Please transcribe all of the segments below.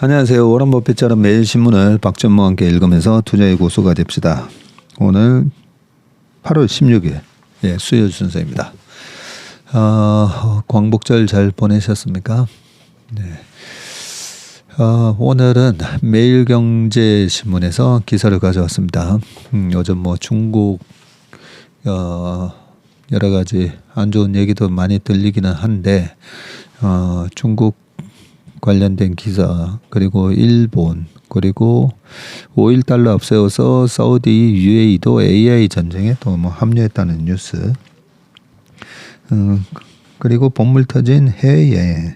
안녕하세요. 워런 버핏처럼 매일 신문을 박전무와 함께 읽으면서 투자의 고수가 됩시다. 오늘 8월 16일 수요일 순서입니다. 광복절 잘 보내셨습니까? 네. 오늘은 매일경제신문에서 기사를 가져왔습니다. 요즘 중국 여러 가지 안 좋은 얘기도 많이 들리기는 한데 중국 관련된 기사, 그리고 일본, 그리고 5.1달러 앞세워서 사우디, UAE도 AI 전쟁에 또 합류했다는 뉴스, 그리고 본물 터진 해외여행,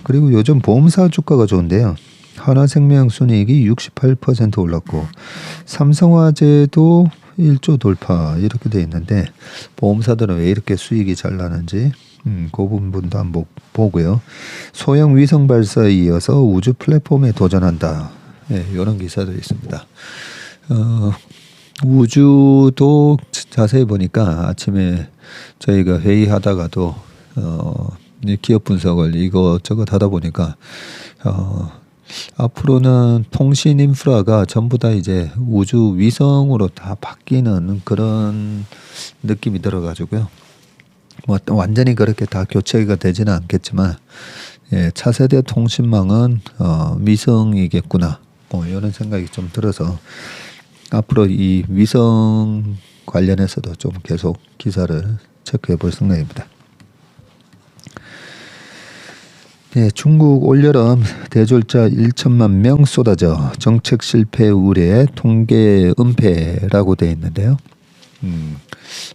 그리고 요즘 보험사 주가가 좋은데요. 하나생명 순이익이 68% 올랐고 삼성화재도 1조 돌파 이렇게 돼 있는데 보험사들은 왜 이렇게 수익이 잘 나는지 그 부분도 한번 보고요. 소형 위성 발사에 이어서 우주 플랫폼에 도전한다. 이런 기사도 있습니다. 우주도 자세히 보니까 아침에 저희가 회의하다가도 기업 분석을 이것저것 하다 보니까 앞으로는 통신 인프라가 전부 다 이제 우주 위성으로 다 바뀌는 그런 느낌이 들어가지고요. 완전히 그렇게 다 교체가 되지는 않겠지만 차세대 통신망은 위성이겠구나 이런 생각이 좀 들어서 앞으로 이 위성 관련해서도 좀 계속 기사를 체크해 볼 생각입니다. 중국 올여름 대졸자 1천만 명 쏟아져 정책 실패 우려에 통계 은폐라고 되어 있는데요.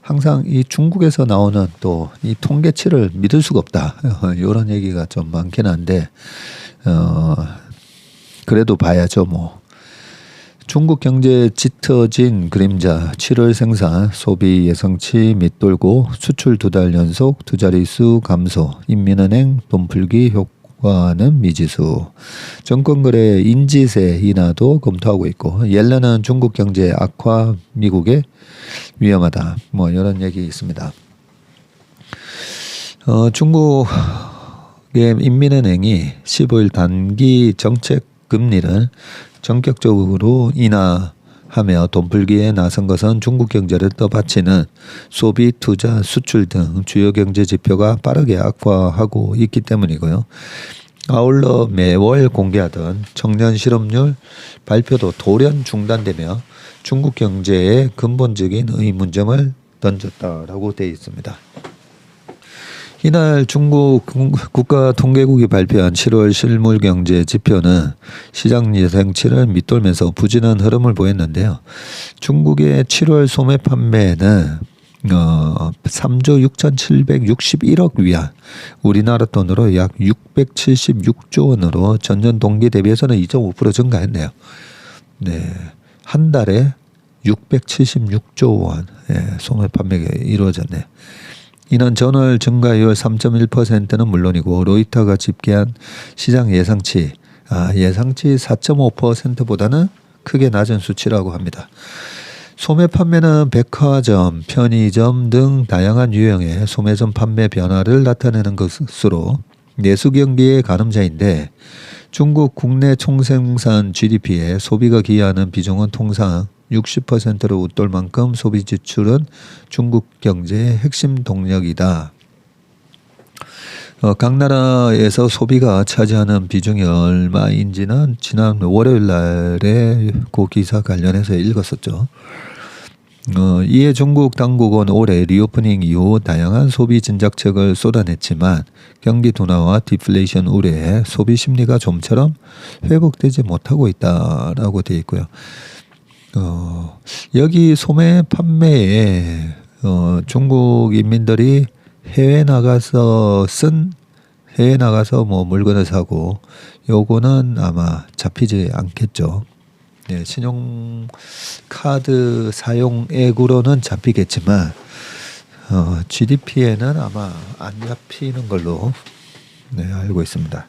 항상 이 중국에서 나오는 또 이 통계치를 믿을 수가 없다. 이런 얘기가 좀 많긴 한데 그래도 봐야죠 뭐. 중국 경제 짙어진 그림자, 7월 생산, 소비 예상치 밑돌고 수출 2달 연속 두 자릿수 감소, 인민은행 돈풀기 효과는 미지수, 정권거래 인지세 인하도 검토하고 있고 옐런은 중국 경제 악화 미국에 위험하다. 이런 얘기 있습니다. 중국의 인민은행이 15일 단기 정책 금리를 전격적으로 인하하며 돈풀기에 나선 것은 중국 경제를 떠받치는 소비, 투자, 수출 등 주요 경제 지표가 빠르게 악화하고 있기 때문이고요. 아울러 매월 공개하던 청년 실업률 발표도 돌연 중단되며 중국 경제에 근본적인 의문점을 던졌다라고 되어 있습니다. 이날 중국 국가통계국이 발표한 7월 실물 경제 지표는 시장 예상치를 밑돌면서 부진한 흐름을 보였는데요. 중국의 7월 소매 판매는 3조 6,761억 위안, 우리나라 돈으로 약 676조 원으로 전년 동기 대비해서는 2.5% 증가했네요. 네, 한 달에 676조 원 소매 판매가 이루어졌네요. 이는 전월 증가율 3.1%는 물론이고 로이터가 집계한 시장 예상치 4.5%보다는 크게 낮은 수치라고 합니다. 소매 판매는 백화점, 편의점 등 다양한 유형의 소매점 판매 변화를 나타내는 것으로 내수 경기의 가늠자인데 중국 국내 총생산 GDP에 소비가 기여하는 비중은 통상 60%로 웃돌 만큼 소비 지출은 중국 경제의 핵심 동력이다. 각 나라에서 소비가 차지하는 비중이 얼마인지는 지난 월요일 날에 그 기사 관련해서 읽었었죠. 이에 중국 당국은 올해 리오프닝 이후 다양한 소비 진작책을 쏟아냈지만 경기 둔화와 디플레이션 우려에 소비 심리가 좀처럼 회복되지 못하고 있다라고 되어 있고요. 여기 소매 판매에 중국 인민들이 해외 나가서 물건을 사고 요거는 아마 잡히지 않겠죠. 신용카드 사용액으로는 잡히겠지만 GDP에는 아마 안 잡히는 걸로 알고 있습니다.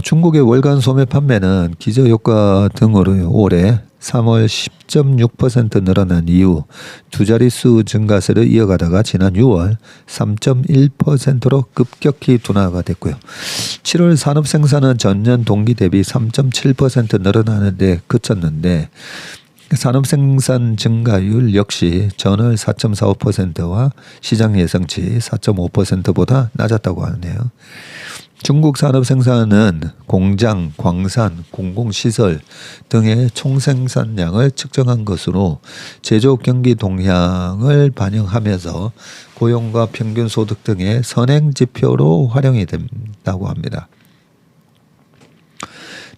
중국의 월간 소매 판매는 기저효과 등으로 올해 3월 10.6% 늘어난 이후 두 자릿수 증가세를 이어가다가 지난 6월 3.1%로 급격히 둔화가 됐고요. 7월 산업 생산은 전년 동기 대비 3.7% 늘어나는 데 그쳤는데 산업 생산 증가율 역시 전월 4.45%와 시장 예상치 4.5%보다 낮았다고 하네요. 중국 산업 생산은 공장, 광산, 공공시설 등의 총생산량을 측정한 것으로 제조업 경기 동향을 반영하면서 고용과 평균 소득 등의 선행지표로 활용이 된다고 합니다.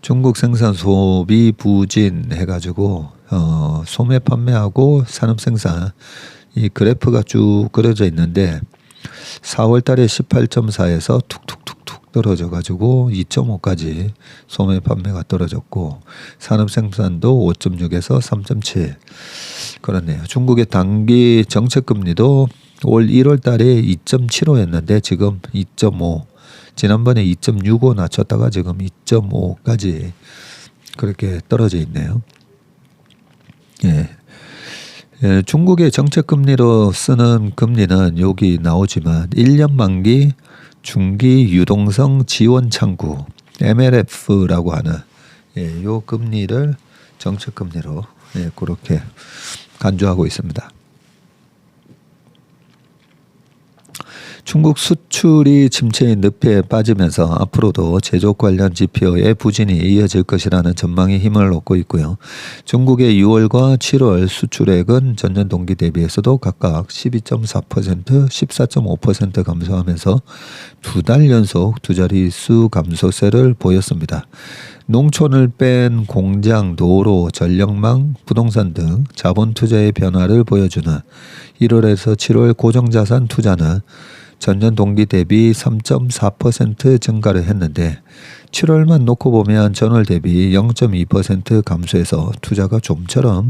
중국 생산 소비 부진 해가지고 소매 판매하고 산업 생산 이 그래프가 쭉 그려져 있는데 4월 달에 18.4에서 툭툭툭툭 떨어져 가지고 2.5까지 소매 판매가 떨어졌고 산업 생산도 5.6에서 3.7 그렇네요. 중국의 단기 정책 금리도 올 1월 달에 2.75였는데 지금 2.5 지난번에 2.65 낮췄다가 지금 2.5까지 그렇게 떨어져 있네요. 예. 예, 중국의 정책 금리로 쓰는 금리는 여기 나오지만 1년 만기 중기 유동성 지원 창구 MLF라고 하는 요 금리를 정책 금리로 그렇게 간주하고 있습니다. 중국 수출이 침체인 늪에 빠지면서 앞으로도 제조업 관련 지표의 부진이 이어질 것이라는 전망이 힘을 얻고 있고요. 중국의 6월과 7월 수출액은 전년 동기 대비해서도 각각 12.4%, 14.5% 감소하면서 두 달 연속 두 자릿수 감소세를 보였습니다. 농촌을 뺀 공장, 도로, 전력망, 부동산 등 자본 투자의 변화를 보여주는 1월에서 7월 고정자산 투자는 전년 동기 대비 3.4% 증가를 했는데 7월만 놓고 보면 전월 대비 0.2% 감소해서 투자가 좀처럼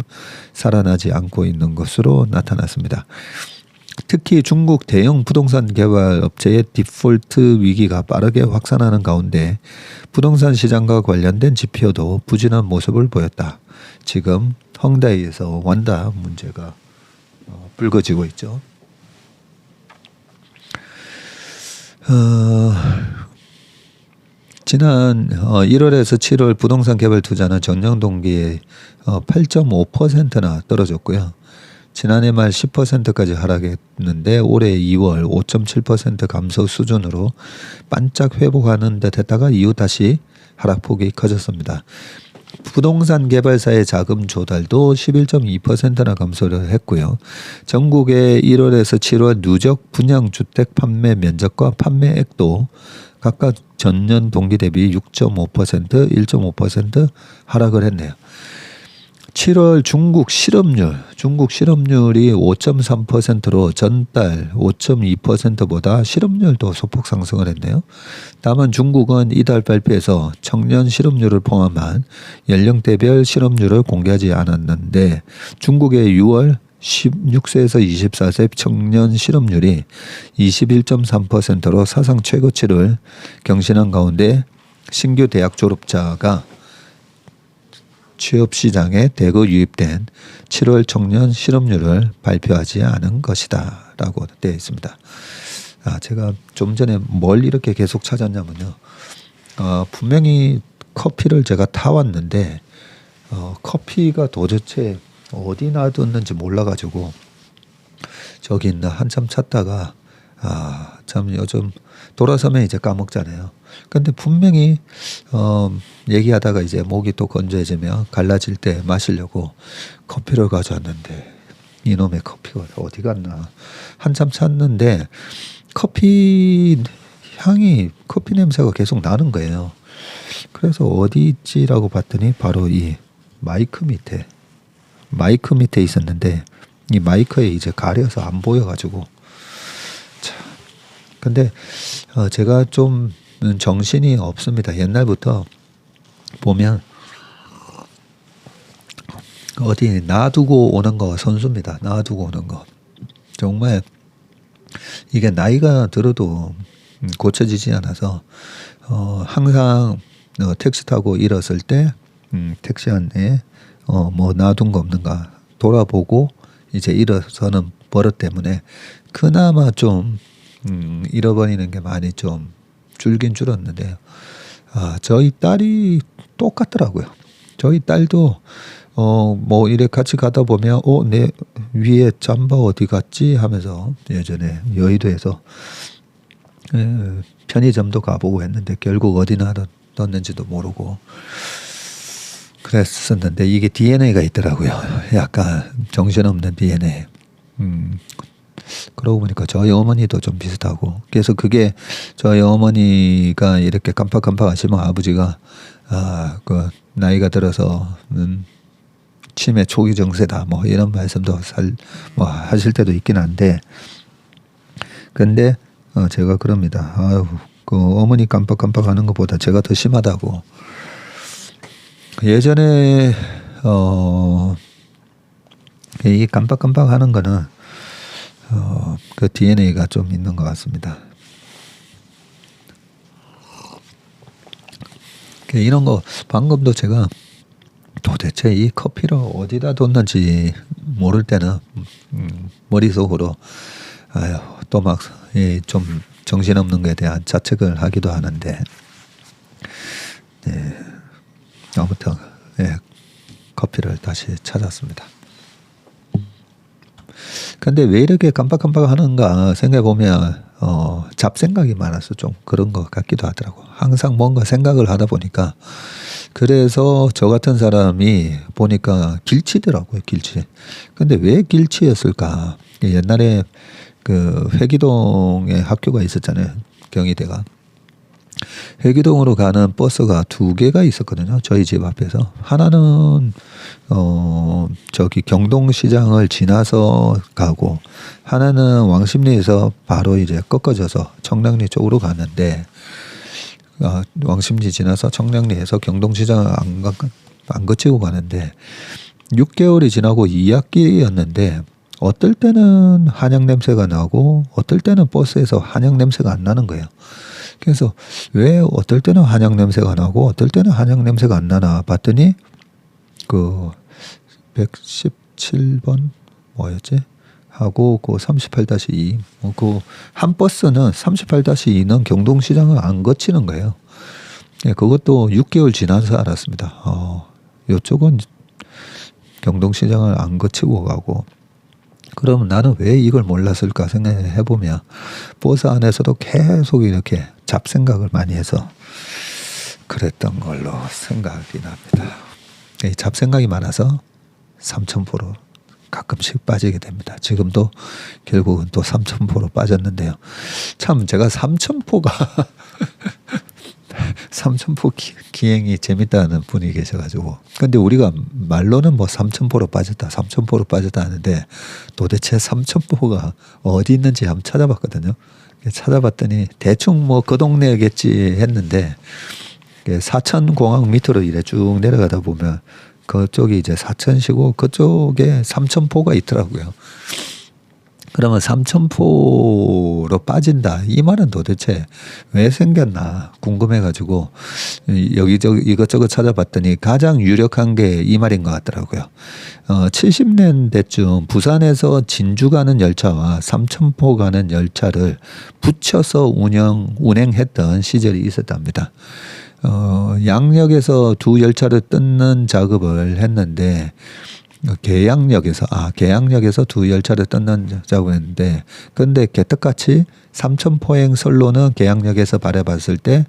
살아나지 않고 있는 것으로 나타났습니다. 특히 중국 대형 부동산 개발 업체의 디폴트 위기가 빠르게 확산하는 가운데 부동산 시장과 관련된 지표도 부진한 모습을 보였다. 지금 헝다이에서 완다 문제가 불거지고 있죠. 지난 1월에서 7월 부동산 개발 투자는 전년 동기에 8.5%나 떨어졌고요. 지난해 말 10%까지 하락했는데 올해 2월 5.7% 감소 수준으로 반짝 회복하는 듯 했다가 이후 다시 하락폭이 커졌습니다. 부동산 개발사의 자금 조달도 11.2%나 감소를 했고요. 전국의 1월에서 7월 누적 분양주택 판매 면적과 판매액도 각각 전년 동기 대비 6.5%, 1.5% 하락을 했네요. 7월 중국 실업률이 5.3%로 전달 5.2%보다 실업률도 소폭 상승을 했네요. 다만 중국은 이달 발표에서 청년 실업률을 포함한 연령대별 실업률을 공개하지 않았는데 중국의 6월 16세에서 24세 청년 실업률이 21.3%로 사상 최고치를 경신한 가운데 신규 대학 졸업자가 취업시장에 대거 유입된 7월 청년 실업률을 발표하지 않은 것이다 라고 되어 있습니다. 제가 좀 전에 뭘 이렇게 계속 찾았냐면요. 분명히 커피를 제가 타왔는데 커피가 도대체 어디 놔뒀는지 몰라가지고 저기 있나 한참 찾다가 참 요즘 돌아서면 이제 까먹잖아요. 근데 분명히 얘기하다가 이제 목이 또 건조해지면 갈라질 때 마시려고 커피를 가져왔는데 이놈의 커피가 어디 갔나 한참 찾는데 커피 향이 커피 냄새가 계속 나는 거예요. 그래서 어디 있지라고 봤더니 바로 이 마이크 밑에 있었는데 이 마이크에 이제 가려서 안 보여가지고 근데 제가 좀 정신이 없습니다. 옛날부터 보면 어디 놔두고 오는 거 선수입니다. 놔두고 오는 거. 정말 이게 나이가 들어도 고쳐지지 않아서 항상 택시 타고 일었을 때 택시 안에 뭐 놔둔 거 없는가 돌아보고 이제 일어서는 버릇 때문에 그나마 좀 잃어버리는 게 많이 좀 줄긴 줄었는데요. 저희 딸이 똑같더라고요. 저희 딸도 뭐 이래 같이 가다 보면 내 위에 잠바 어디 갔지 하면서 예전에 여의도에서 편의점도 가보고 했는데 결국 어디 놔뒀는지도 모르고 그랬었는데 이게 DNA가 있더라고요. 약간 정신없는 DNA. 그러고 보니까 저희 어머니도 좀 비슷하고 그래서 그게 저희 어머니가 이렇게 깜빡깜빡 하시면 아버지가 그 나이가 들어서는 치매 초기 증세다 뭐 이런 말씀도 뭐 하실 때도 있긴 한데 근데 제가 그럽니다. 그 어머니 깜빡깜빡하는 것보다 제가 더 심하다고. 예전에 이 깜빡깜빡하는 거는 그 DNA가 좀 있는 것 같습니다. 이런 거 방금도 제가 도대체 이 커피를 어디다 뒀는지 모를 때는 머릿속으로 또 막 좀 정신없는 것에 대한 자책을 하기도 하는데 아무튼 커피를 다시 찾았습니다. 근데 왜 이렇게 깜빡깜빡 하는가 생각해보면 잡생각이 많아서 좀 그런 것 같기도 하더라고. 항상 뭔가 생각을 하다 보니까 그래서 저 같은 사람이 보니까 길치더라고요. 길치. 근데 왜 길치였을까? 옛날에 그 회기동에 학교가 있었잖아요. 경희대가. 회기동으로 가는 버스가 2개가 있었거든요. 저희 집 앞에서. 하나는 저기 경동시장을 지나서 가고 하나는 왕십리에서 바로 이제 꺾어져서 청량리 쪽으로 가는데 왕십리 지나서 청량리에서 경동시장을 안 거치고 가는데 6개월이 지나고 2학기였는데 어떨 때는 한약 냄새가 나고 어떨 때는 버스에서 한약 냄새가 안 나는 거예요. 그래서 왜 어떨 때는 한약 냄새가 나고 어떨 때는 한약 냄새가 안 나나 봤더니 그 117번 뭐였지? 하고 그 38-2 그 한 버스는 38-2는 경동시장을 안 거치는 거예요. 그것도 6개월 지나서 알았습니다. 이쪽은 경동시장을 안 거치고 가고 그러면 나는 왜 이걸 몰랐을까 생각해 보면 버스 안에서도 계속 이렇게 잡생각을 많이 해서 그랬던 걸로 생각이 납니다. 이 잡생각이 많아서 삼천포로 가끔씩 빠지게 됩니다. 지금도 결국은 또 삼천포로 빠졌는데요. 참 제가 삼천포가 삼천포 기행이 재밌다는 분이 계셔가지고 근데 우리가 말로는 뭐 삼천포로 빠졌다 하는데 도대체 삼천포가 어디 있는지 한번 찾아봤거든요. 찾아봤더니 대충 뭐 그 동네겠지 했는데 사천공항 밑으로 이래 쭉 내려가다 보면 그쪽이 이제 사천시고 그쪽에 삼천포가 있더라고요. 그러면 삼천포로 빠진다. 이 말은 도대체 왜 생겼나 궁금해가지고 여기저기 이것저것 찾아봤더니 가장 유력한 게 이 말인 것 같더라고요. 70년대쯤 부산에서 진주 가는 열차와 삼천포 가는 열차를 붙여서 운행했던 시절이 있었답니다. 양역에서 두 열차를 뜯는 작업을 했는데 계양역에서 두 열차를 뜯는 작업을 했는데 근데 개떡같이 삼천포행 선로는 계양역에서 바라봤을 때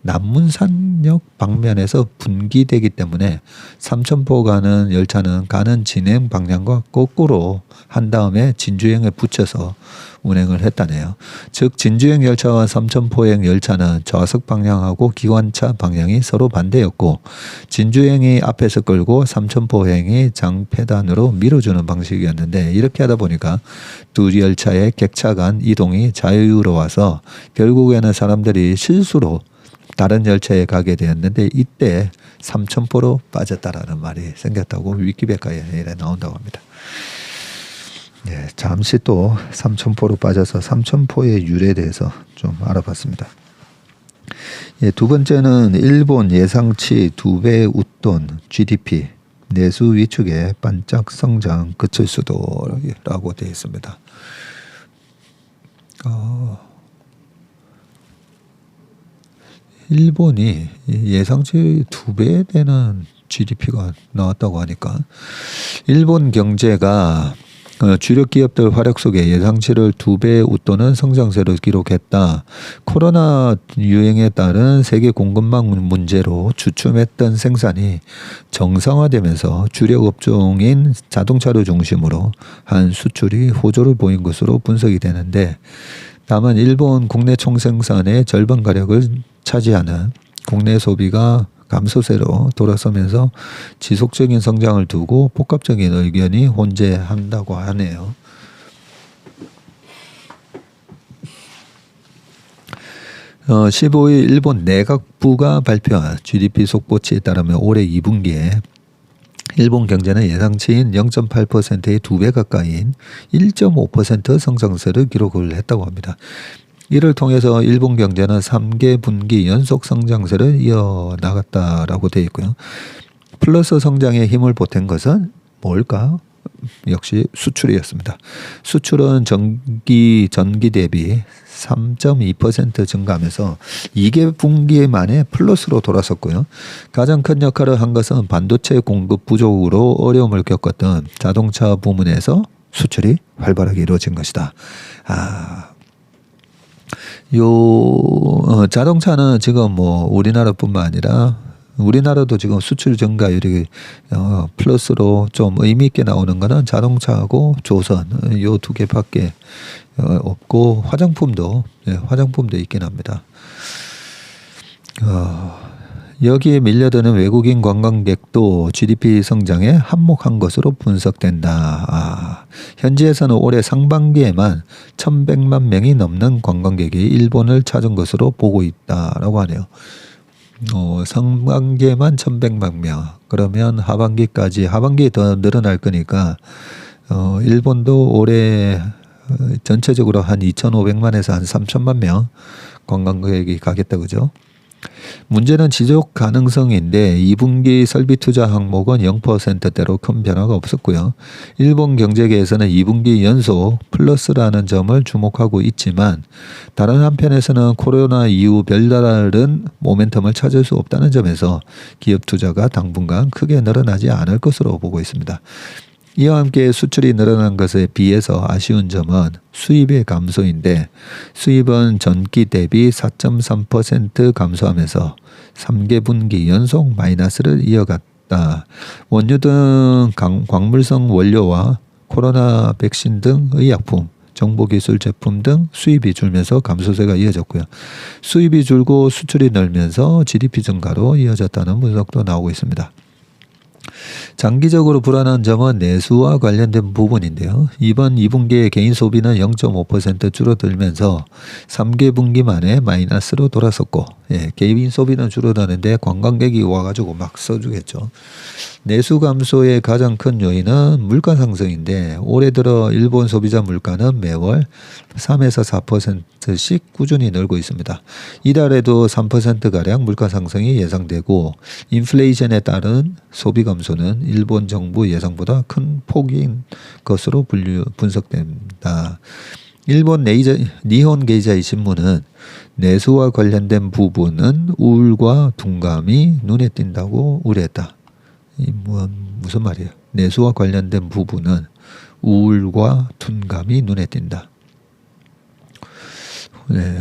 남문산역 방면에서 분기되기 때문에 삼천포 가는 열차는 가는 진행 방향과 거꾸로 한 다음에 진주행에 붙여서 운행을 했다네요. 즉 진주행 열차와 삼천포행 열차는 좌석 방향하고 기관차 방향이 서로 반대였고 진주행이 앞에서 끌고 삼천포행이 장패단으로 밀어주는 방식이었는데 이렇게 하다 보니까 두 열차의 객차 간 이동이 자유로워서 결국에는 사람들이 실수로 다른 열차에 가게 되었는데 이때 삼천포로 빠졌다라는 말이 생겼다고 위키백과에 이래 나온다고 합니다. 잠시 또 삼천포로 빠져서 삼천포의 유래에 대해서 좀 알아봤습니다. 두 번째는 일본 예상치 2배 웃돈 GDP 내수 위축에 반짝 성장 그칠 수도라고 되어 있습니다. 일본이 예상치 2배 되는 GDP가 나왔다고 하니까 일본 경제가 주력 기업들 활약 속에 예상치를 2배 웃도는 성장세를 기록했다. 코로나 유행에 따른 세계 공급망 문제로 주춤했던 생산이 정상화되면서 주력 업종인 자동차를 중심으로 한 수출이 호조를 보인 것으로 분석이 되는데, 다만 일본 국내 총생산의 절반 가량을 차지하는 국내 소비가 감소세로 돌아서면서 지속적인 성장을 두고 복합적인 의견이 혼재한다고 하네요. 15일 일본 내각부가 발표한 GDP 속보치에 따르면 올해 2분기에 일본 경제는 예상치인 0.8%의 2배 가까이인 1.5% 성장세를 기록을 했다고 합니다. 이를 통해서 일본 경제는 3개 분기 연속 성장세를 이어나갔다라고 되어 있고요. 플러스 성장에 힘을 보탠 것은 뭘까? 역시 수출이었습니다. 수출은 전기 대비 3.2% 증가하면서 2개 분기 만에 플러스로 돌아섰고요. 가장 큰 역할을 한 것은 반도체 공급 부족으로 어려움을 겪었던 자동차 부문에서 수출이 활발하게 이루어진 것이다. 자동차는 지금 우리나라뿐만 아니라 우리나라도 지금 수출 증가율이 플러스로 좀 의미 있게 나오는 거는 자동차하고 조선 요 2개밖에 없고 화장품도 있긴 합니다. 여기에 밀려드는 외국인 관광객도 GDP 성장에 한몫한 것으로 분석된다. 현지에서는 올해 상반기에만 1,100만 명이 넘는 관광객이 일본을 찾은 것으로 보고 있다라고 하네요. 상반기에만 1,100만 명. 그러면 하반기에 더 늘어날 거니까 일본도 올해 전체적으로 한 2,500만에서 한 3,000만 명 관광객이 가겠다, 그죠? 문제는 지속 가능성인데 2분기 설비 투자 항목은 0%대로 큰 변화가 없었고요. 일본 경제계에서는 2분기 연속 플러스라는 점을 주목하고 있지만 다른 한편에서는 코로나 이후 별다른 모멘텀을 찾을 수 없다는 점에서 기업 투자가 당분간 크게 늘어나지 않을 것으로 보고 있습니다. 이와 함께 수출이 늘어난 것에 비해서 아쉬운 점은 수입의 감소인데 수입은 전기 대비 4.3% 감소하면서 3개 분기 연속 마이너스를 이어갔다. 원유 등 광물성 원료와 코로나 백신 등 의약품, 정보기술 제품 등 수입이 줄면서 감소세가 이어졌고요. 수입이 줄고 수출이 늘면서 GDP 증가로 이어졌다는 분석도 나오고 있습니다. 장기적으로 불안한 점은 내수와 관련된 부분인데요. 이번 2분기에 개인 소비는 0.5% 줄어들면서 3개 분기 만에 마이너스로 돌아섰고, 개인 소비는 줄어드는데 관광객이 와가지고 막 써주겠죠. 내수 감소의 가장 큰 요인은 물가 상승인데 올해 들어 일본 소비자 물가는 매월 3에서 4%씩 꾸준히 늘고 있습니다. 이달에도 3%가량 물가 상승이 예상되고 인플레이션에 따른 소비 감소는 일본 정부 예상보다 큰 폭인 것으로 분석됩니다. 일본 니혼 게이자이 신문은 내수와 관련된 부분은 우울과 둔감이 눈에 띈다고 우려했다. 무슨 말이에요? 내수와 관련된 부분은 우울과 둔감이 눈에 띈다.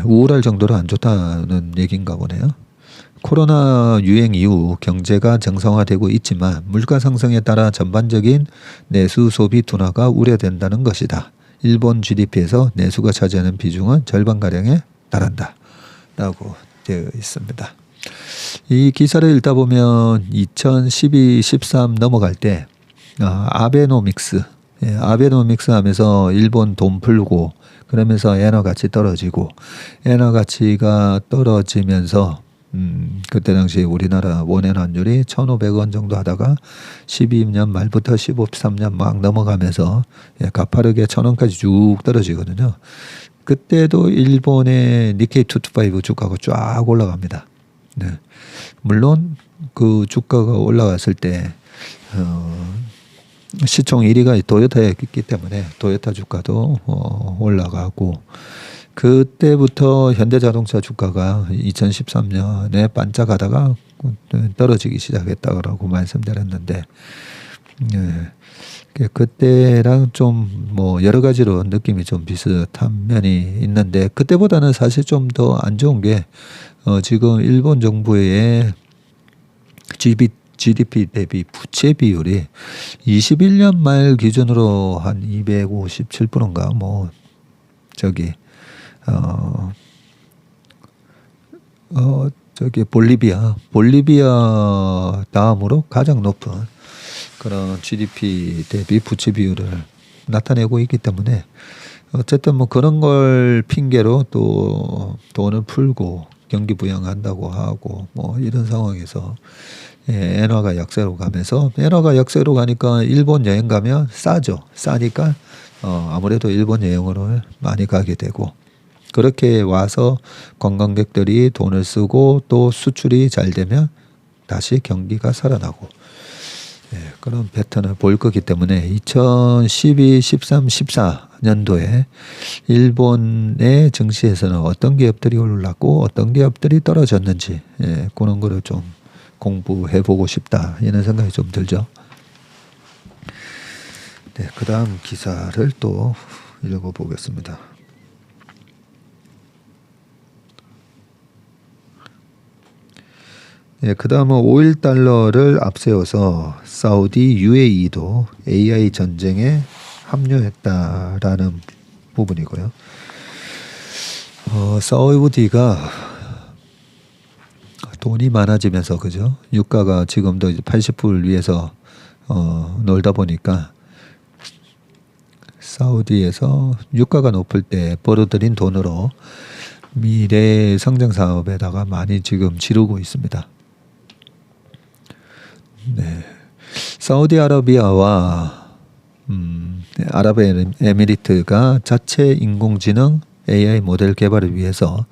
우울할 정도로 안 좋다는 얘기인가 보네요. 코로나 유행 이후 경제가 정상화되고 있지만 물가 상승에 따라 전반적인 내수 소비 둔화가 우려된다는 것이다. 일본 GDP에서 내수가 차지하는 비중은 절반가량에 달한다. 라고 되어 있습니다. 이 기사를 읽다 보면 2012, 13 넘어갈 때 아베노믹스 하면서 일본 돈 풀고 그러면서 엔화 가치 떨어지고 엔화 가치가 떨어지면서 그때 당시 우리나라 원엔 환율이 1,500원 정도 하다가 12년 말부터 13년 막 넘어가면서 가파르게 1,000원까지 쭉 떨어지거든요. 그때도 일본의 니케이 225 주가가 쫙 올라갑니다. 네. 물론 그 주가가 올라갔을 때 시총 1위가 도요타였기 때문에 도요타 주가도 올라가고 그때부터 현대자동차 주가가 2013년에 반짝하다가 떨어지기 시작했다고 말씀드렸는데 그때랑 좀 뭐 여러 가지로 느낌이 좀 비슷한 면이 있는데 그때보다는 사실 좀 더 안 좋은 게 지금 일본 정부의 GDP 대비 부채 비율이 21년 말 기준으로 한 257%인가 뭐 저기 볼리비아 다음으로 가장 높은 그런 GDP 대비 부채 비율을 나타내고 있기 때문에 어쨌든 뭐 그런 걸 핑계로 또 돈을 풀고 경기 부양한다고 하고 뭐 이런 상황에서 엔화가 약세로 가면서 엔화가 약세로 가니까 일본 여행 가면 싸니까 아무래도 일본 여행으로 많이 가게 되고 그렇게 와서 관광객들이 돈을 쓰고 또 수출이 잘 되면 다시 경기가 살아나고 그런 패턴을 보일 거기 때문에 2012, 13, 14년도에 일본의 증시에서는 어떤 기업들이 올랐고 어떤 기업들이 떨어졌는지 그런 거를 좀 공부해 보고 싶다 이런 생각이 좀 들죠. 네, 그 다음 기사를 또 읽어보겠습니다. 그 다음은 오일 달러를 앞세워서 사우디 UAE도 AI 전쟁에 합류했다라는 부분이고요. 사우디가 돈이 많아지면서 그죠? 유가가 지금도 이제 80불 위에서 놀다 보니까 사우디에서 유가가 높을 때 벌어들인 돈으로 미래 성장 사업에다가 많이 지금 지르고 있습니다. 네, 사우디아라비아와 아랍에미리트가 자체 인공지능 AI 모델 개발을 위해서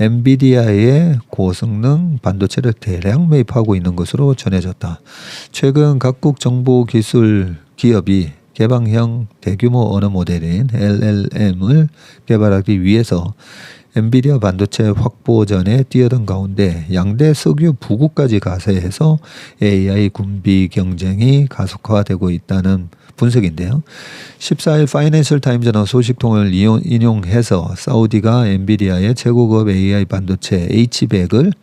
엔비디아의 고성능 반도체를 대량 매입하고 있는 것으로 전해졌다. 최근 각국 정보기술 기업이 개방형 대규모 언어 모델인 LLM을 개발하기 위해서 엔비디아 반도체 확보전에 뛰어든 가운데 양대 석유 부국까지 가세해서 AI 군비 경쟁이 가속화되고 있다는 분석인데요. 14일 파이낸셜 타임즈는 소식통을 인용해서 사우디가 엔비디아의 최고급 AI 반도체 H100을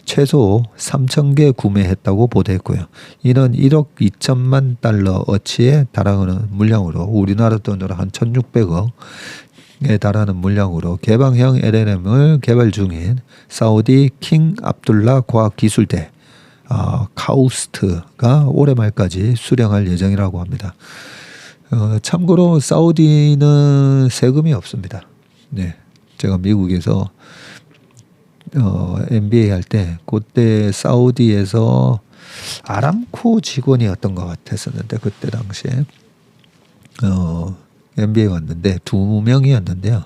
최소 3,000개 구매했다고 보도했고요. 이는 1억 2천만 달러 어치에 달하는 물량으로 우리나라 돈으로 한 1,600억에 달하는 물량으로 개방형 LLM을 개발 중인 사우디 킹 압둘라 과학기술대 카우스트가 올해 말까지 수령할 예정이라고 합니다. 참고로 사우디는 세금이 없습니다. 네, 제가 미국에서 MBA 할 때 그때 사우디에서 아람코 직원이었던 것 같았었는데 그때 당시에 MBA 왔는데 2명이었는데요.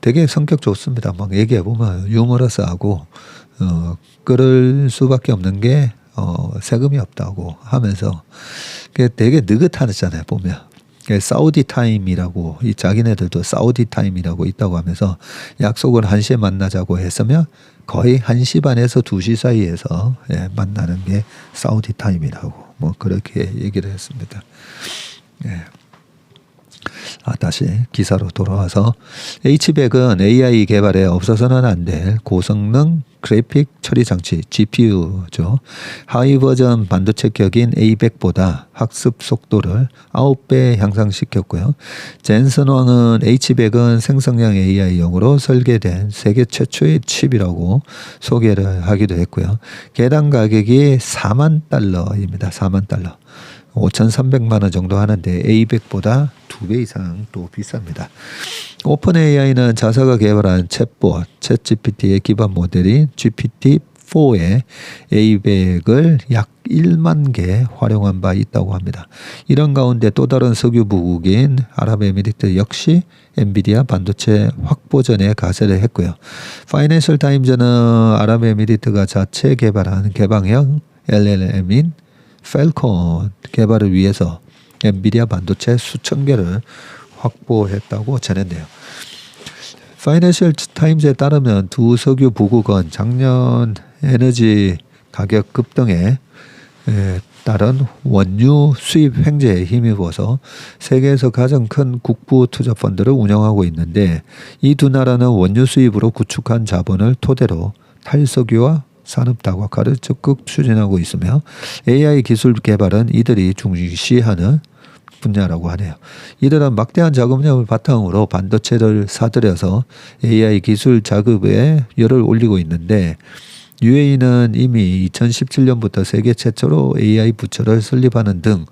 되게 성격 좋습니다. 막 얘기해 보면 유머러스하고 그럴 수밖에 없는 게 세금이 없다고 하면서 되게 느긋하잖아요 보면. 사우디 타임이라고 이 자기네들도 사우디 타임이라고 있다고 하면서 약속을 1시에 만나자고 했으면 거의 1시 반에서 2시 사이에서 만나는 게 사우디 타임이라고 뭐 그렇게 얘기를 했습니다. 다시 기사로 돌아와서 H100은 AI 개발에 없어서는 안 될 고성능 그래픽 처리 장치 GPU죠. 하위 버전 반도체 격인 A100보다 학습 속도를 9배 향상시켰고요. 젠슨 왕은 H100은 생성형 AI용으로 설계된 세계 최초의 칩이라고 소개를 하기도 했고요. 개당 가격이 4만 달러입니다. 4만 달러. 5,300만 원 정도 하는데 A100보다 2배 이상 또 비쌉니다. 오픈 AI는 자사가 개발한 챗봇, 챗GPT의 기반 모델인 GPT-4의 A100을 약 1만 개 활용한 바 있다고 합니다. 이런 가운데 또 다른 석유 부국인 아랍에미리트 역시 엔비디아 반도체 확보전에 가세를 했고요. 파이낸셜 타임즈는 아랍에미리트가 자체 개발한 개방형 LLM인 펠콘 개발을 위해서 엔비디아 반도체 수천 개를 확보했다고 전했네요. 파이낸셜 타임즈에 따르면 두 석유 부국은 작년 에너지 가격 급등에 따른 원유 수입 횡재에 힘입어서 세계에서 가장 큰 국부 투자 펀드를 운영하고 있는데 이 두 나라는 원유 수입으로 구축한 자본을 토대로 탈석유와 산업 다각화를 적극 추진하고 있으며 AI 기술 개발은 이들이 중시하는 분야라고 하네요. 이들은 막대한 자금력을 바탕으로 반도체를 사들여서 AI 기술 자급에 열을 올리고 있는데 UAE는 이미 2017년부터 세계 최초로 AI 부처를 설립하는 등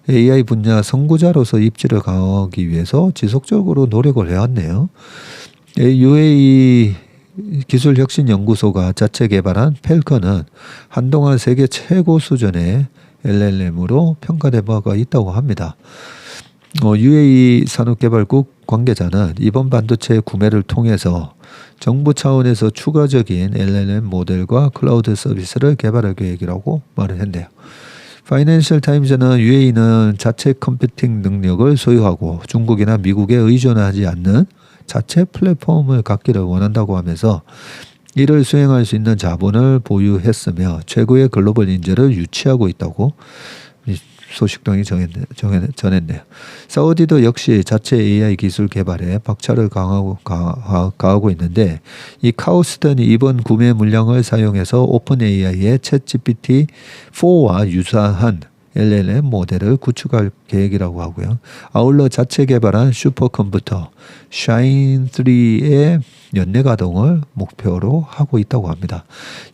AI 분야 선구자로서 입지를 강화하기 위해서 지속적으로 노력을 해왔네요. UAE 기술혁신연구소가 자체 개발한 펠컨은 한동안 세계 최고 수준의 LLM으로 평가된 바가 있다고 합니다. UAE 산업개발국 관계자는 이번 반도체 구매를 통해서 정부 차원에서 추가적인 LLM 모델과 클라우드 서비스를 개발할 계획이라고 말을 했네요. 파이낸셜 타임즈는 UAE는 자체 컴퓨팅 능력을 소유하고 중국이나 미국에 의존하지 않는 자체 플랫폼을 갖기를 원한다고 하면서 이를 수행할 수 있는 자본을 보유했으며 최고의 글로벌 인재를 유치하고 있다고 소식통이 전했네요. 사우디도 역시 자체 AI 기술 개발에 박차를 가하고 있는데 이 카오스턴이 이번 구매 물량을 사용해서 오픈 AI의 챗GPT-4와 유사한 LLM 모델을 구축할 계획이라고 하고요. 아울러 자체 개발한 슈퍼컴퓨터 샤인3의 연내 가동을 목표로 하고 있다고 합니다.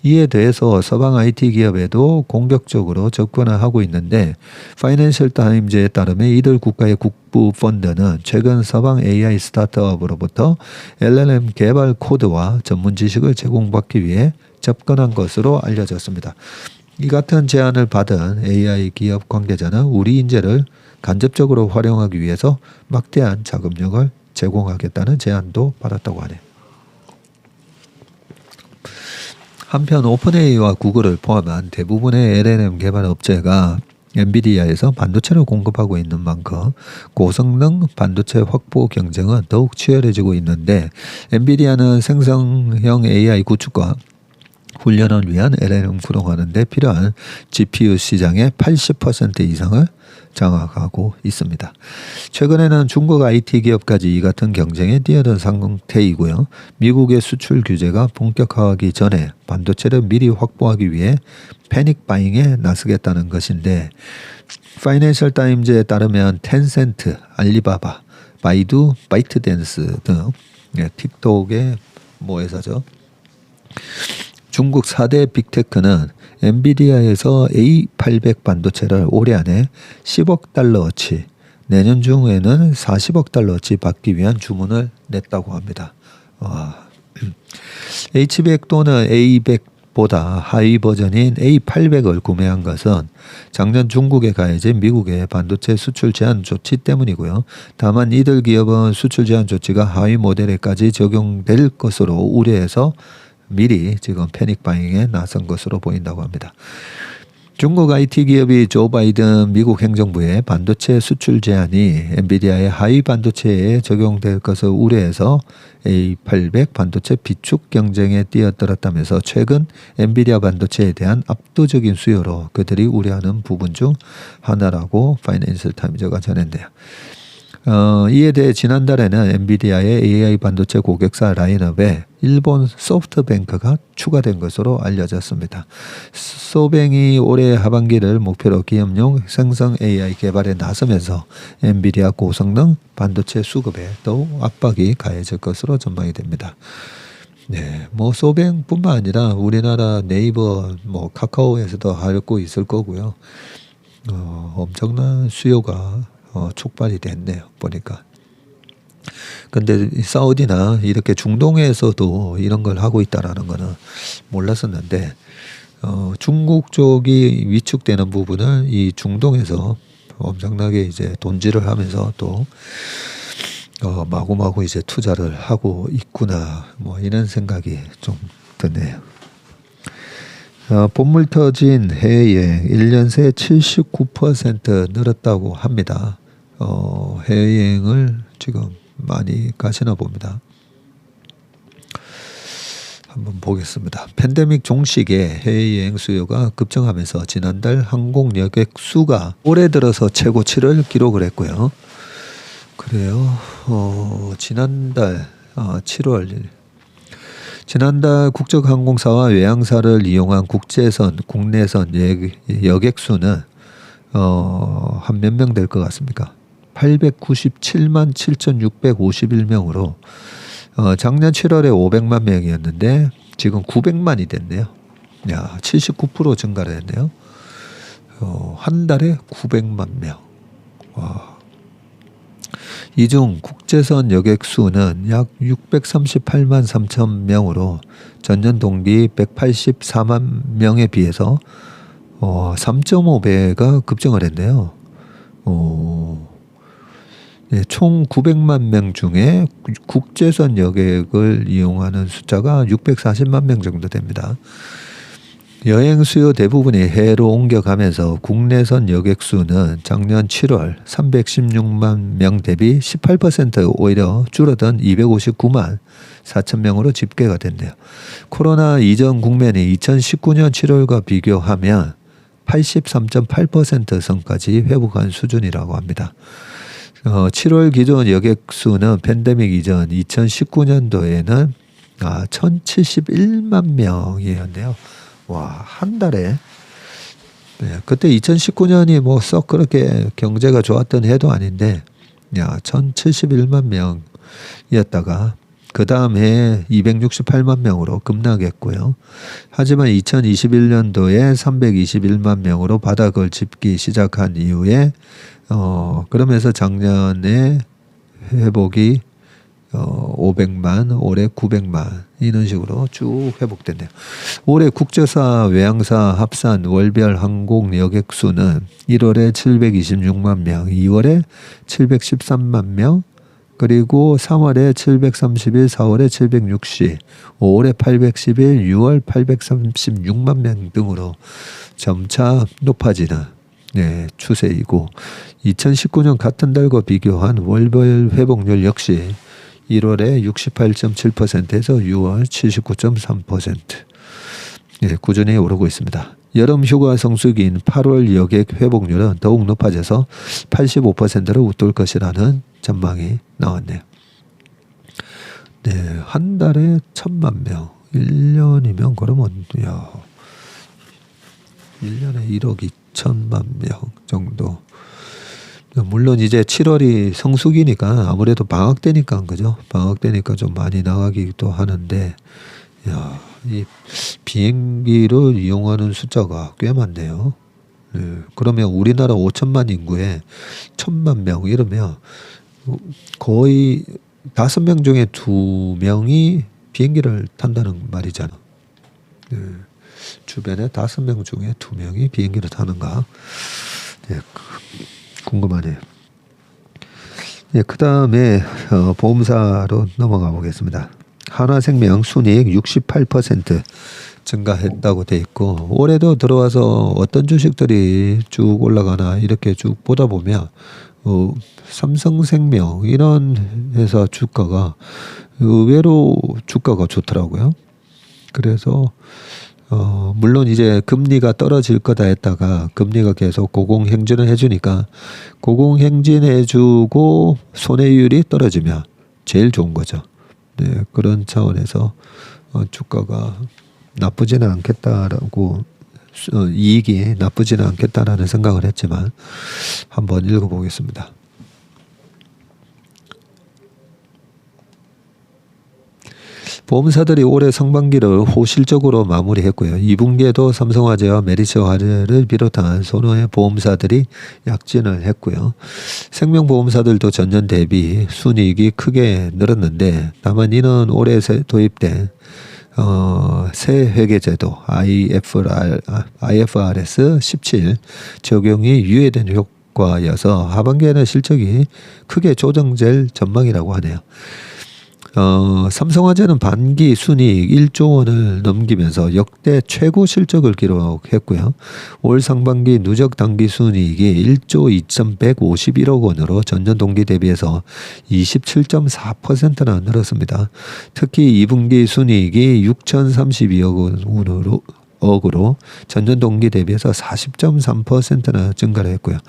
이에 대해서 서방 IT 기업에도 공격적으로 접근을 하고 있는데 파이낸셜 타임즈에 따르면 이들 국가의 국부 펀드는 최근 서방 AI 스타트업으로부터 LLM 개발 코드와 전문 지식을 제공받기 위해 접근한 것으로 알려졌습니다. 이 같은 제안을 받은 AI 기업 관계자는 우리 인재를 간접적으로 활용하기 위해서 막대한 자금력을 제공하겠다는 제안도 받았다고 하네요. 한편 오픈AI와 구글을 포함한 대부분의 LLM 개발 업체가 엔비디아에서 반도체를 공급하고 있는 만큼 고성능 반도체 확보 경쟁은 더욱 치열해지고 있는데 엔비디아는 생성형 AI 구축과 훈련을 위한 LLM 구동하는 데 필요한 GPU 시장의 80% 이상을 장악하고 있습니다. 최근에는 중국 IT 기업까지 이 같은 경쟁에 뛰어든 상태이고요. 미국의 수출 규제가 본격화하기 전에 반도체를 미리 확보하기 위해 패닉 바잉에 나서겠다는 것인데 파이낸셜 타임즈에 따르면 텐센트, 알리바바, 바이두, 바이트댄스 등 틱톡의 모회사죠. 중국 4대 빅테크는 엔비디아에서 A800 반도체를 올해 안에 10억 달러어치, 내년 중에는 40억 달러어치 받기 위한 주문을 냈다고 합니다. H100 또는 A100보다 하위 버전인 A800을 구매한 것은 작년 중국에 가해진 미국의 반도체 수출 제한 조치 때문이고요. 다만 이들 기업은 수출 제한 조치가 하위 모델에까지 적용될 것으로 우려해서 미리 지금 패닉 바잉에 나선 것으로 보인다고 합니다. 중국 IT 기업이 조 바이든 미국 행정부의 반도체 수출 제한이 엔비디아의 하위 반도체에 적용될 것을 우려해서 A800 반도체 비축 경쟁에 뛰어들었다면서 최근 엔비디아 반도체에 대한 압도적인 수요로 그들이 우려하는 부분 중 하나라고 파이낸셜 타임즈가 전했네요. 이에 대해 지난달에는 엔비디아의 AI 반도체 고객사 라인업에 일본 소프트뱅크가 추가된 것으로 알려졌습니다. 소뱅이 올해 하반기를 목표로 기업용 생성 AI 개발에 나서면서 엔비디아 고성능 반도체 수급에 더욱 압박이 가해질 것으로 전망이 됩니다. 네, 뭐 소뱅뿐만 아니라 우리나라 네이버, 뭐 카카오에서도 하고 있을 거고요. 엄청난 수요가 촉발이 됐네요. 보니까. 근데 사우디나 이렇게 중동에서도 이런 걸 하고 있다라는 거는 몰랐었는데 중국 쪽이 위축되는 부분을 이 중동에서 엄청나게 이제 돈질을 하면서 또 마구마구 이제 투자를 하고 있구나 뭐 이런 생각이 좀 드네요. 본물 터진 해외여행 1년 새 79% 늘었다고 합니다. 해외여행을 지금 많이 가시나 봅니다. 한번 보겠습니다. 팬데믹 종식에 해외여행 수요가 급증하면서 지난달 항공 여객 수가 올해 들어서 최고치를 기록을 했고요. 그래요. 지난달 7월 지난달 국적항공사와 외항사를 이용한 국제선, 국내선 여객 수는 한 몇 명 될 것 같습니까? 897만 7,651명으로 작년 7월에 500만 명이었는데 지금 900만이 됐네요. 야, 79% 증가를 했네요. 한 달에 900만 명. 와. 이 중 국제선 여객 수는 약 638만 3천 명으로 전년 동기 184만 명에 비해서 3.5배가 급증을 했네요. 네, 총 900만 명 중에 국제선 여객을 이용하는 숫자가 640만 명 정도 됩니다. 여행 수요 대부분이 해외로 옮겨가면서 국내선 여객 수는 작년 7월 316만 명 대비 18% 오히려 줄어든 259만 4천 명으로 집계가 됐네요. 코로나 이전 국면이 2019년 7월과 비교하면 83.8% 선까지 회복한 수준이라고 합니다. 7월 기존 여객 수는 팬데믹 이전 2019년도에는 1071만 명이었네요. 와, 한 달에. 네, 그때 2019년이 뭐 썩 그렇게 경제가 좋았던 해도 아닌데, 1071만 명이었다가, 그 다음 해에 268만 명으로 급락했고요. 하지만 2021년도에 321만 명으로 바닥을 짚기 시작한 이후에, 그러면서 작년에 회복이 500만, 올해 900만 이런 식으로 쭉 회복됐네요. 올해 국제사 외항사 합산 월별 항공 여객 수는 1월에 726만 명, 2월에 713만 명, 그리고 3월에 731, 4월에 760, 5월에 811, 6월 836만 명 등으로 점차 높아지는 추세이고 2019년 같은 달과 비교한 월별 회복률 역시 1월에 68.7%에서 6월 79.3%. 꾸준히 오르고 있습니다. 여름 휴가 성수기인 8월 여객 회복률은 더욱 높아져서 85%를 웃돌 것이라는 전망이 나왔네요. 네, 한 달에 1,000만 명. 1년이면 그러면 1년에 1억 2천만 명 정도. 물론 이제 7월이 성수기니까 아무래도 방학 때니까 그죠? 방학 때니까 좀 많이 나가기도 하는데, 이 비행기를 이용하는 숫자가 꽤 많네요. 그러면 우리나라 5천만 인구에 1,000만 명 이러면 거의 5명 중에 2명이 비행기를 탄다는 말이잖아. 주변에 5명 중에 2명이 비행기를 타는가? 궁금하네요. 그 다음에 보험사로 넘어가 보겠습니다. 한화생명 순이익 68% 증가했다고 돼 있고 올해도 들어와서 어떤 주식들이 쭉 올라가나 이렇게 쭉 보다 보면 삼성생명 이런 회사 주가가 의외로 주가가 좋더라고요. 그래서 물론 이제 금리가 떨어질 거다 했다가 금리가 계속 고공행진을 해주니까 고공행진해주고 손해율이 떨어지면 제일 좋은 거죠. 네, 그런 차원에서 주가가 나쁘지는 않겠다라고 이익이 나쁘지는 않겠다라는 생각을 했지만 한번 읽어보겠습니다. 보험사들이 올해 상반기를 호실적으로 마무리했고요. 2분기에도 삼성화재와 메리츠화재를 비롯한 선호의 보험사들이 약진을 했고요. 생명보험사들도 전년 대비 순이익이 크게 늘었는데 다만 이는 올해 도입된 새 회계제도 IFRS 17 적용이 유예된 효과여서 하반기에는 실적이 크게 조정될 전망이라고 하네요. 삼성화재는 반기 순이익 1조 원을 넘기면서 역대 최고 실적을 기록했고요. 올 상반기 누적 당기 순이익이 1조 2,151억 원으로 전년 동기 대비해서 27.4%나 늘었습니다. 특히 2분기 순이익이 6,032억 원으로 전년 동기 대비해서 40.3%나 증가를 했고요.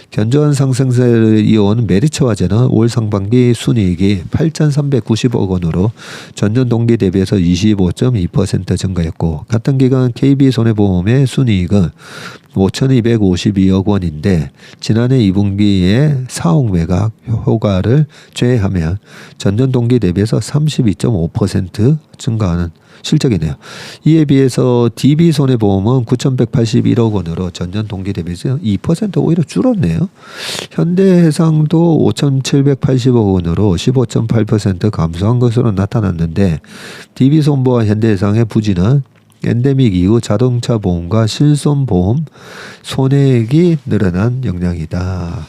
견조한 상승세를 이어온 메리츠화재는 올 상반기 순이익이 8,390억 원으로 전년 동기 대비해서 25.2% 증가했고, 같은 기간 KB손해보험의 순이익은 5,252억 원인데 지난해 2분기에 4억 매각 효과를 제외하면 전년 동기 대비해서 32.5% 증가하는 실적이네요. 이에 비해서 DB손해보험은 9,181억 원으로 전년 동기 대비해서 2% 오히려 줄었네요. 현대해상도 5,780억 원으로 15.8% 감소한 것으로 나타났는데, DB손보와 현대해상의 부진은 엔데믹 이후 자동차 보험과 실손보험 손해액이 늘어난 영향이다.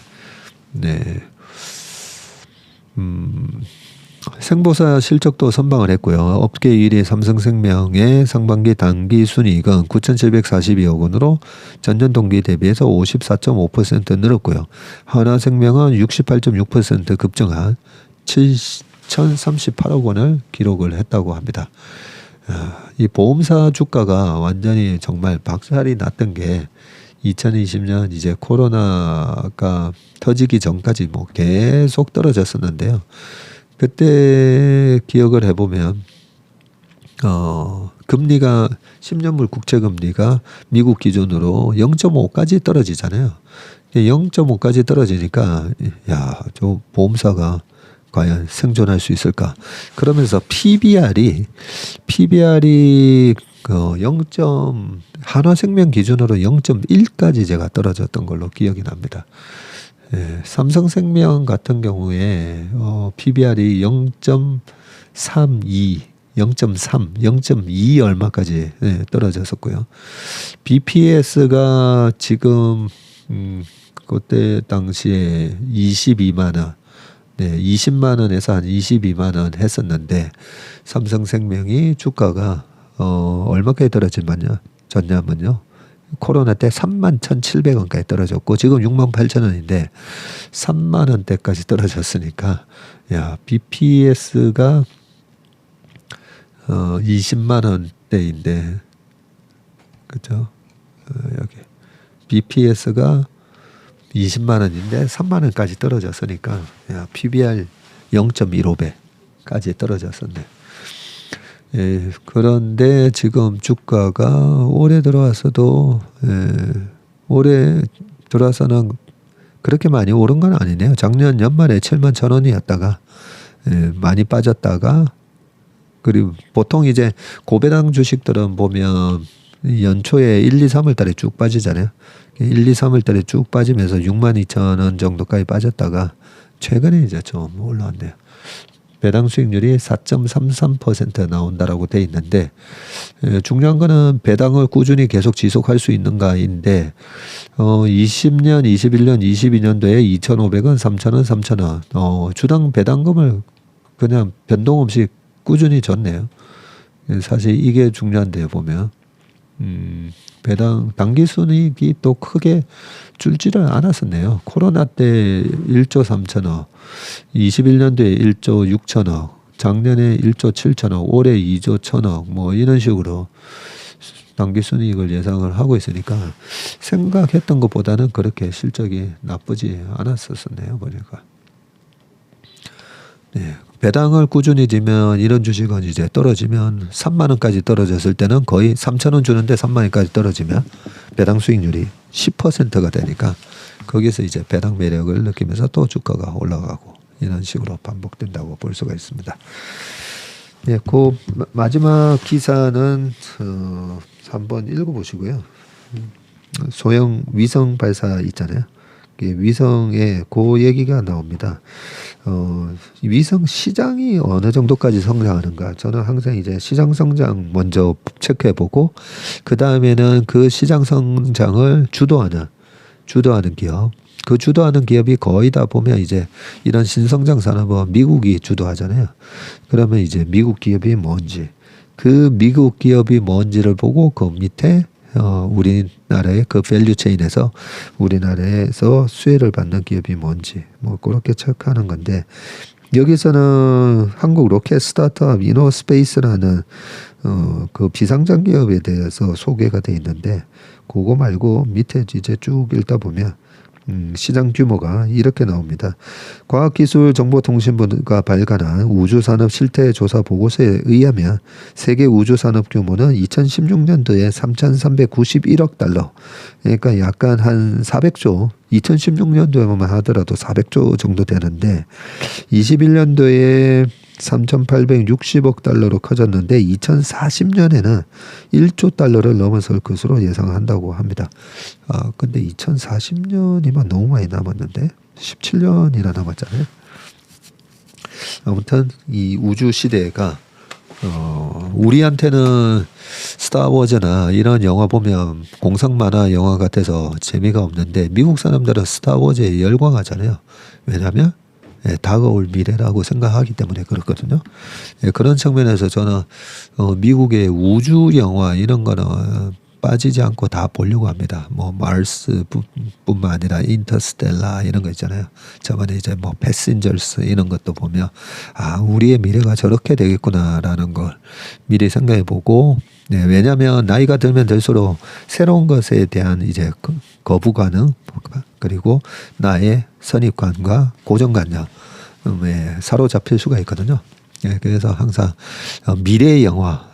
네. 생보사 실적도 선방을 했고요. 업계 1위 삼성생명의 상반기 당기 순이익은 9,742억 원으로 전년 동기 대비해서 54.5% 늘었고요. 하나생명은 68.6% 급증한 7,038억 원을 기록을 했다고 합니다. 이 보험사 주가가 완전히 정말 박살이 났던 게 2020년 이제 코로나가 터지기 전까지 뭐 계속 떨어졌었는데요. 그때 기억을 해보면 금리가 10년물 국채금리가 미국 기준으로 0.5까지 떨어지잖아요. 0.5까지 떨어지니까 저 보험사가 과연 생존할 수 있을까? 그러면서 PBR이 0. 한화생명 기준으로 0.1까지 제가 떨어졌던 걸로 기억이 납니다. 예, 삼성생명 같은 경우에 PBR이 0.32, 0.3, 0.2 얼마까지 떨어졌었고요. BPS가 지금 그때 당시에 22만 원, 20만 원에서 한 22만 원 했었는데, 삼성생명이 주가가 얼마까지 떨어졌냐면요. 코로나 때 31,700원까지 떨어졌고 지금 68,000원인데 3만 원대까지 떨어졌으니까 BPS가 20만 원대인데, 그죠? 여기 BPS가 20만 원인데 3만 원까지 떨어졌으니까 PBR 0.15배까지 떨어졌었네. 예, 그런데 지금 주가가 올해 들어와서도 올해 들어와서는 그렇게 많이 오른 건 아니네요. 작년 연말에 71,000원이었다가 많이 빠졌다가, 그리고 보통 이제 고배당 주식들은 보면 연초에 1, 2, 3월 달에 쭉 빠지잖아요. 1, 2, 3월 달에 쭉 빠지면서 62,000원 정도까지 빠졌다가 최근에 이제 좀 올라왔네요. 배당 수익률이 4.33% 나온다라고 돼 있는데, 중요한 거는 배당을 꾸준히 계속 지속할 수 있는가인데, 20년, 21년, 22년도에 2,500원, 3,000원, 3,000원, 주당 배당금을 그냥 변동 없이 꾸준히 줬네요. 사실 이게 중요한데요, 보면. 배당 당기 순이익이 또 크게 줄지를 않았었네요. 코로나 때 1조 3천억, 21년도에 1조 6천억, 작년에 1조 7천억, 올해 2조 1천억, 뭐 이런 식으로 당기 순이익을 예상을 하고 있으니까 생각했던 것보다는 그렇게 실적이 나쁘지 않았었네요, 보니까. 네. 배당을 꾸준히 지면 이런 주식은 이제 떨어지면 3만 원까지 떨어졌을 때는 거의 3천 원 주는데 3만 원까지 떨어지면 배당 수익률이 10%가 되니까 거기서 이제 배당 매력을 느끼면서 또 주가가 올라가고 이런 식으로 반복된다고 볼 수가 있습니다. 예, 그 마지막 기사는 한번 읽어보시고요. 소형 위성 발사 있잖아요. 위성에 그 얘기가 나옵니다. 위성 시장이 어느 정도까지 성장하는가? 저는 항상 이제 시장 성장 먼저 체크해보고 그 다음에는 그 시장 성장을 주도하는 주도하는 기업. 그 주도하는 기업이 거의 다 보면 이제 이런 신성장 산업은 미국이 주도하잖아요. 그러면 이제 미국 기업이 뭔지, 그 미국 기업이 뭔지를 보고 그 밑에 우리나라의 그 밸류 체인에서 우리나라에서 수혜를 받는 기업이 뭔지 뭐 그렇게 체크하는 건데, 여기서는 한국 로켓 스타트업 이노스페이스라는 그 비상장 기업에 대해서 소개가 돼 있는데, 그거 말고 밑에 이제 쭉 읽다 보면 시장 규모가 이렇게 나옵니다. 과학기술정보통신부가 발간한 우주산업 실태조사 보고서에 의하면 세계 우주산업 규모는 2016년도에 3,391억 달러, 그러니까 약간 한 400조, 2016년도에만 하더라도 400조 정도 되는데 21년도에 3,860억 달러로 커졌는데 2040년에는 1조 달러를 넘어설 것으로 예상한다고 합니다. 근데 2040년이면 너무 많이 남았는데 17년이나 남았잖아요. 아무튼 이 우주 시대가 우리한테는 스타워즈나 이런 영화 보면 공상 만화 영화 같아서 재미가 없는데, 미국 사람들은 스타워즈에 열광하잖아요. 왜냐하면 다가올 미래라고 생각하기 때문에 그렇거든요. 그런 측면에서 저는 미국의 우주 영화 이런 거는 빠지지 않고 다 보려고 합니다. 뭐 마르스 뿐만 아니라 인터스텔라 이런 거 있잖아요. 저번에 이제 뭐 패신저스 이런 것도 보면 우리의 미래가 저렇게 되겠구나라는 걸 미리 생각해 보고, 왜냐하면 나이가 들면 들수록 새로운 것에 대한 이제 거부감은, 그리고 나의 선입관과 고정관념에 사로잡힐 수가 있거든요. 그래서 항상 미래의 영화,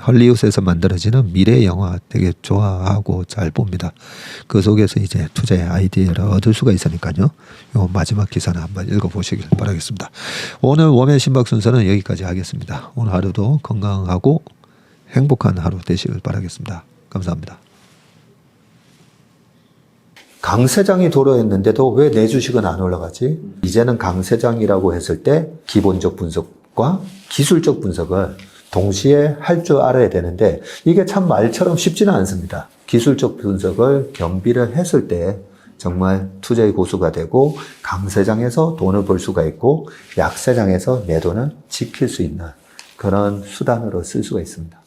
헐리우드에서 만들어지는 미래 영화 되게 좋아하고 잘 봅니다. 그 속에서 이제 투자의 아이디어를 얻을 수가 있으니까요. 요 마지막 기사는 한번 읽어보시길 바라겠습니다. 오늘 웜의 신박 순서는 여기까지 하겠습니다. 오늘 하루도 건강하고 행복한 하루 되시길 바라겠습니다. 감사합니다. 강세장이 도래했는데도 왜 내 주식은 안 올라가지? 이제는 강세장이라고 했을 때 기본적 분석과 기술적 분석을 동시에 할 줄 알아야 되는데, 이게 참 말처럼 쉽지는 않습니다. 기술적 분석을 겸비를 했을 때 정말 투자의 고수가 되고 강세장에서 돈을 벌 수가 있고 약세장에서 내 돈을 지킬 수 있는 그런 수단으로 쓸 수가 있습니다.